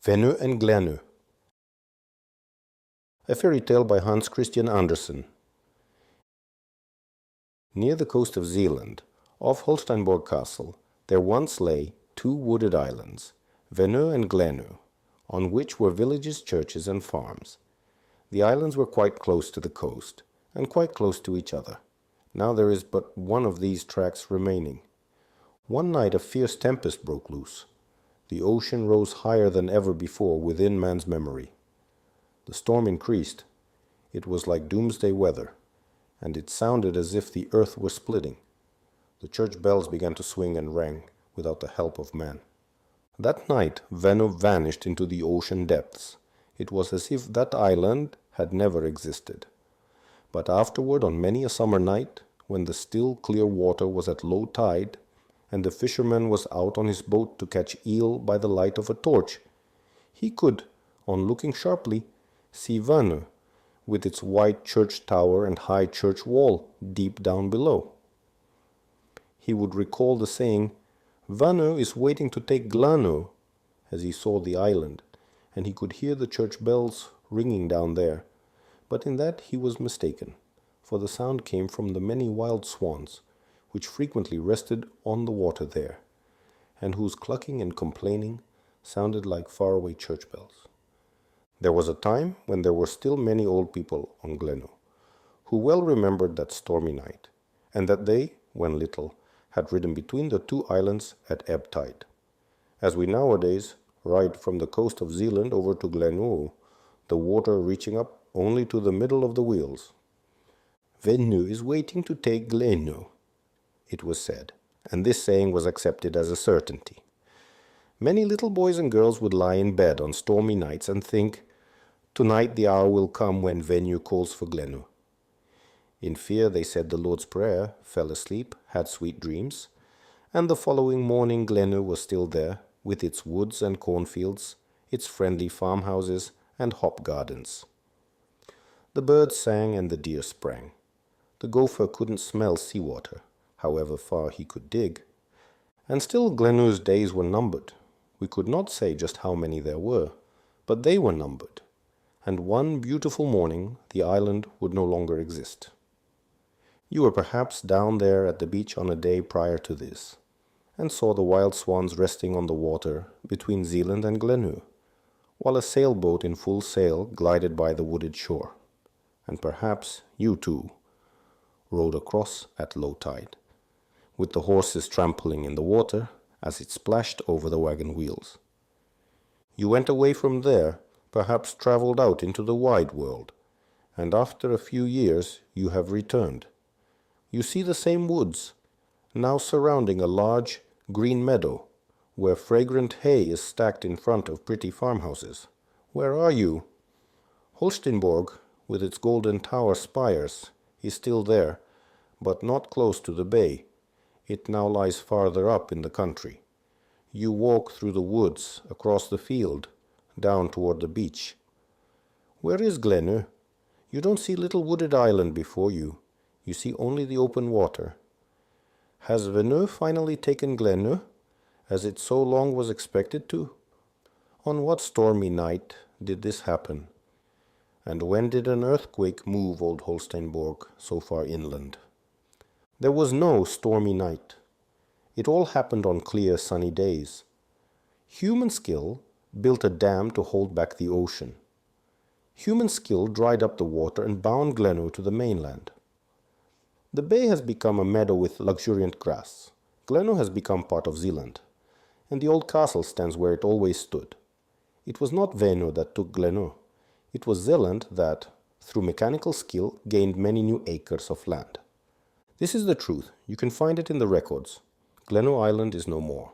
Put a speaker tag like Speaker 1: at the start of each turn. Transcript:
Speaker 1: Veneux and Gleneux. A fairy tale by Hans Christian Andersen. Near the coast of Zealand, off Holsteinborg Castle, there once lay 2 wooded islands, Veneux and Gleneux, on which were villages, churches, and farms. The islands were quite close to the coast, and quite close to each other. Now there is but one of these tracks remaining. One night a fierce tempest broke loose. The ocean rose higher than ever before within man's memory. The storm increased. It was like doomsday weather, and it sounded as if the earth were splitting. The church bells began to swing and rang without the help of man. That night Veneux vanished into the ocean depths. It was as if that island had never existed. But afterward, on many a summer night, when the still clear water was at low tide, and the fisherman was out on his boat to catch eel by the light of a torch, he could, on looking sharply, see Veneux, with its white church tower and high church wall deep down below. He would recall the saying, "Veneux is waiting to take Gleneux," as he saw the island, and he could hear the church bells ringing down there. But in that he was mistaken, for the sound came from the many wild swans, which frequently rested on the water there, and whose clucking and complaining sounded like faraway church bells. There was a time when there were still many old people on Gleneux, who well remembered that stormy night, and that they, when little, had ridden between the 2 islands at ebb tide. As we nowadays ride from the coast of Zealand over to Gleneux, the water reaching up only to the middle of the wheels. "Veneux is waiting to take Gleneux," it was said, and this saying was accepted as a certainty. Many little boys and girls would lie in bed on stormy nights and think, "Tonight the hour will come when Veneux calls for Gleneux." In fear they said the Lord's Prayer, fell asleep, had sweet dreams, and the following morning Gleneux was still there, with its woods and cornfields, its friendly farmhouses and hop gardens. The birds sang and the deer sprang. The gopher couldn't smell seawater, however far he could dig. And still Gleneux's days were numbered. We could not say just how many there were, but they were numbered. And one beautiful morning the island would no longer exist. You were perhaps down there at the beach on a day prior to this, and saw the wild swans resting on the water between Zealand and Gleneux, while a sailboat in full sail glided by the wooded shore. And perhaps you too rode across at low tide, with the horses trampling in the water as it splashed over the wagon wheels. You went away from there, perhaps traveled out into the wide world, and after a few years you have returned. You see the same woods, now surrounding a large green meadow, where fragrant hay is stacked in front of pretty farmhouses. Where are you? Holsteinborg, with its golden tower spires, is still there, but not close to the bay. It now lies farther up in the country. You walk through the woods, across the field, down toward the beach. Where is Gleneux? You don't see little wooded island before you. You see only the open water. Has Veneux finally taken Gleneux, as it so long was expected to? On what stormy night did this happen? And when did an earthquake move old Holsteinborg so far inland? There was no stormy night. It all happened on clear, sunny days. Human skill built a dam to hold back the ocean. Human skill dried up the water and bound Gleneux to the mainland. The bay has become a meadow with luxuriant grass. Gleneux has become part of Zealand, and the old castle stands where it always stood. It was not Veneux that took Gleneux. It was Zealand that, through mechanical skill, gained many new acres of land. This is the truth. You can find it in the records. Gleneux Island is no more.